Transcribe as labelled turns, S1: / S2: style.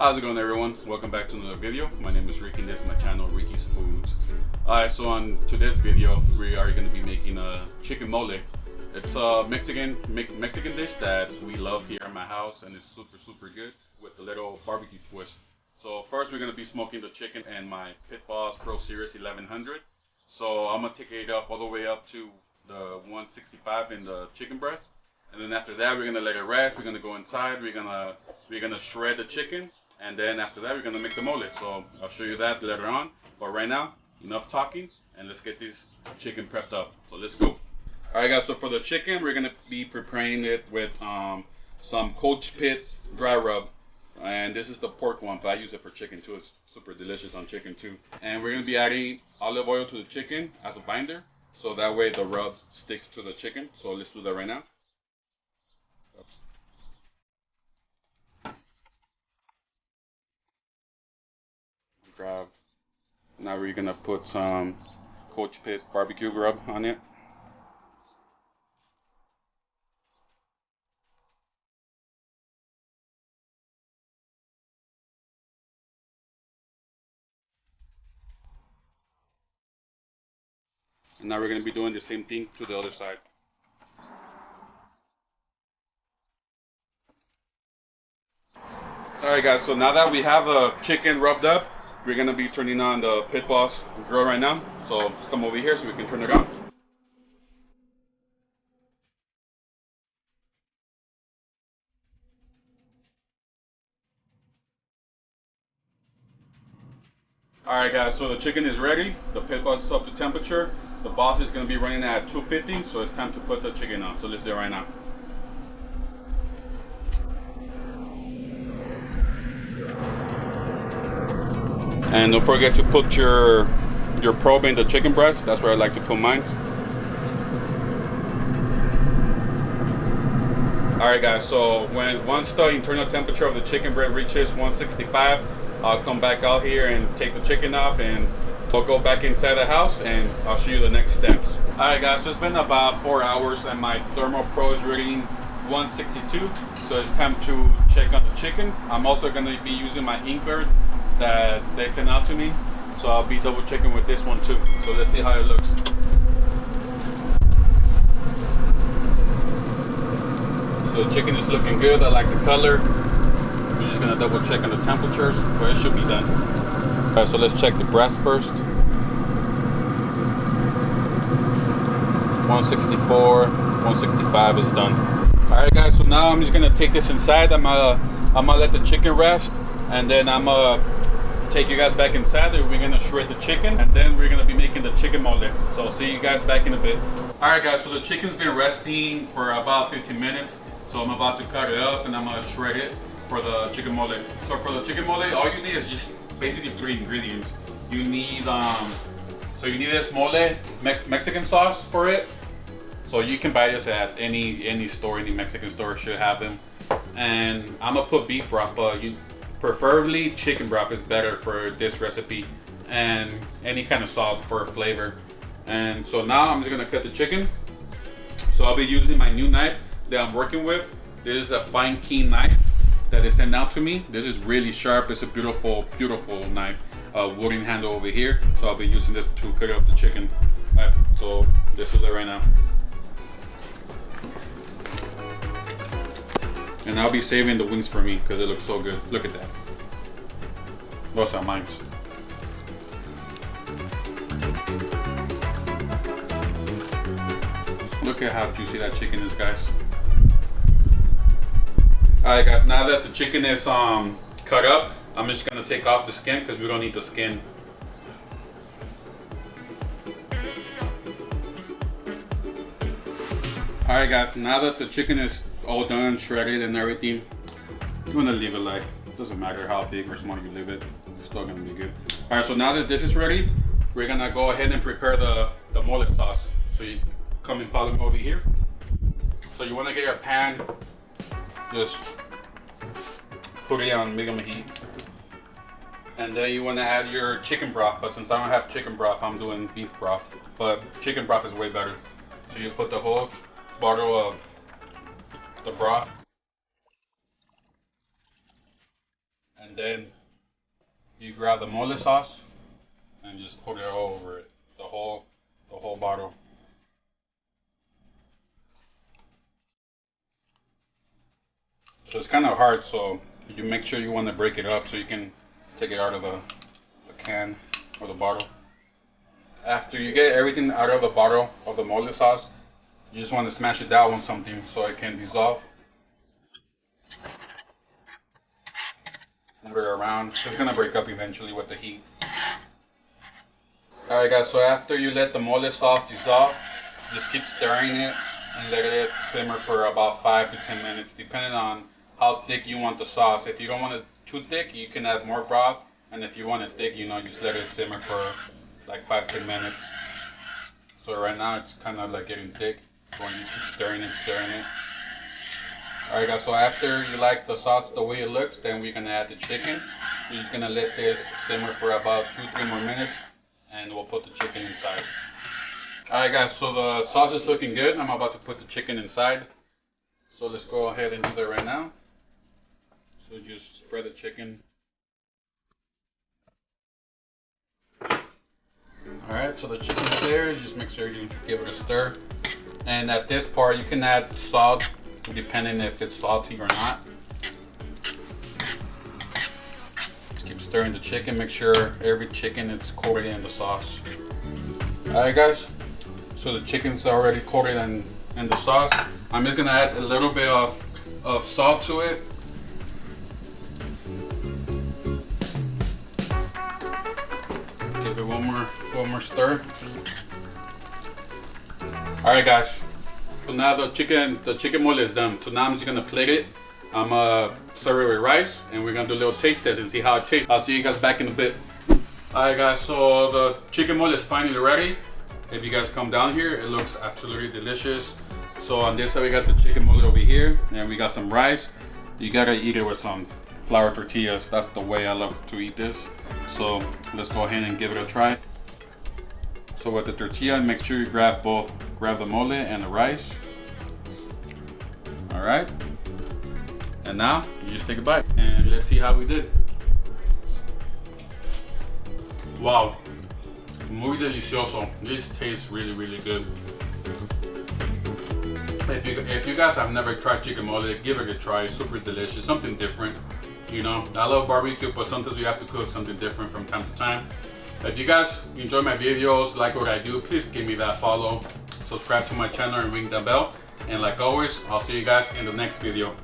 S1: How's it going, everyone? Welcome back to another video. My name is Ricky and this is my channel, Rickysfoods. Alright, so on today's video we are going to be making a chicken mole. It's a Mexican dish that we love here at my house, and it's super good with a little barbecue twist. So first we're going to be smoking the chicken in my Pit Boss Pro Series 1100. So I'm going to take it up all the way up to the 165 in the chicken breast. And then after that we're going to let it rest. We're going to go inside. We're going to shred the chicken. And then after that, we're going to make the mole. So I'll show you that later on. But right now, enough talking, and let's get this chicken prepped up. So let's go. Alright guys, so for the chicken, we're going to be preparing it with some Coach Pit dry rub. And this is the pork one, but I use it for chicken too. It's super delicious on chicken too. And we're going to be adding olive oil to the chicken as a binder. So that way the rub sticks to the chicken. So let's do that right now. Now we're gonna put some Coach Pit barbecue rub on it. And now we're gonna be doing the same thing to the other side. Alright guys, so now that we have the chicken rubbed up, we're going to be turning on the Pit Boss grill right now. So come over here so we can turn it on. Alright guys, so the chicken is ready. The Pit Boss is up to temperature. The boss is going to be running at 250, so it's time to put the chicken on. So let's do it right now. And don't forget to put your probe in the chicken breast. That's where I like to put mine. Alright guys, so once the internal temperature of the chicken breast reaches 165, I'll come back out here and take the chicken off, and we'll go back inside the house and I'll show you the next steps. Alright guys, so it's been about 4 hours and my Thermo Pro is reading 162. So it's time to check on the chicken. I'm also going to be using my Inkbird that they sent out to me, so I'll be double checking with this one too. So let's see how it looks. So the chicken is looking good. I like the color. We're just gonna double check on the temperatures, but it should be done. Alright, so let's check the breast first. 164, 165 is done. Alright guys, so now I'm just gonna take this inside. I'm gonna let the chicken rest, and then I'm gonna take you guys back inside and we're gonna shred the chicken, and then we're gonna be making the chicken mole. So I'll see you guys back in a bit. Alright guys, so the chicken's been resting for about 15 minutes. So I'm about to cut it up and I'm gonna shred it for the chicken mole. So for the chicken mole, all you need is just basically 3 ingredients. You need this mole Mexican sauce for it. So you can buy this at any store, any Mexican store should have them. And I'm gonna put beef broth, but preferably chicken broth is better for this recipe, and any kind of salt for flavor. And so now I'm just gonna cut the chicken. So I'll be using my new knife that I'm working with. This is a Findking knife that is sent out to me. This is really sharp. It's a beautiful knife. Wooden handle over here. So I'll be using this to cut up the chicken. Alright, so this is it right now. And I'll be saving the wings for me because it looks so good. Look at that. Those are mine. Look at how juicy that chicken is, guys. Alright guys, now that the chicken is cut up, I'm just gonna take off the skin because we don't need the skin. Alright guys, now that the chicken is all done, shredded and everything, I'm gonna leave it like, it doesn't matter how big or small you leave it, it's still gonna be good. Alright, so now that this is ready, we're gonna go ahead and prepare the mole sauce. So you come and follow me over here. So you wanna get your pan, just put it on medium heat. And then you wanna add your chicken broth, but since I don't have chicken broth, I'm doing beef broth. But chicken broth is way better. So you put the whole bottle of the broth And then you grab the mole sauce and just put it all over it, the whole bottle. So it's kind of hard, so you make sure you want to break it up so you can take it out of the can or the bottle. After you get everything out of the bottle of the mole sauce, you just want to smash it down on something so it can dissolve. Move it around. It's gonna break up eventually with the heat. Alright guys, so after you let the mole sauce dissolve, just keep stirring it and let it simmer for about 5 to 10 minutes depending on how thick you want the sauce. If you don't want it too thick, you can add more broth, and if you want it thick, just let it simmer for like 5-10 minutes. So right now it's kind of like getting thick, so you just keep stirring it. Alright guys, so after you like the sauce the way it looks, then we're gonna add the chicken. We're just gonna let this simmer for about 2-3 more minutes, and we'll put the chicken inside. Alright guys, so the sauce is looking good. I'm about to put the chicken inside. So let's go ahead and do that right now. So just spread the chicken. Alright, so the chicken's there. Just make sure you give it a stir. And at this part, you can add salt, depending if it's salty or not. Just keep stirring the chicken. Make sure every chicken is coated in the sauce. Alright guys, so the chicken's already coated in the sauce. I'm just gonna add a little bit of salt to it. Give it one more stir. Alright guys, so now the chicken mole is done. So now I'm just gonna plate it. I'm gonna serve it with rice, and we're gonna do a little taste test and see how it tastes. I'll see you guys back in a bit. Alright guys, so the chicken mole is finally ready. If you guys come down here, it looks absolutely delicious. So on this side we got the chicken mole over here, and we got some rice. You gotta eat it with some flour tortillas. That's the way I love to eat this. So let's go ahead and give it a try. So with the tortilla, make sure you grab the mole and the rice. All right. And now you just take a bite and let's see how we did. Wow, muy delicioso. This tastes really, really good. If you guys have never tried chicken mole, give it a try. It's super delicious, something different. I love barbecue, but sometimes we have to cook something different from time to time. If you guys enjoy my videos, like what I do, please give me that follow, subscribe to my channel, and ring the bell. And like always, I'll see you guys in the next video.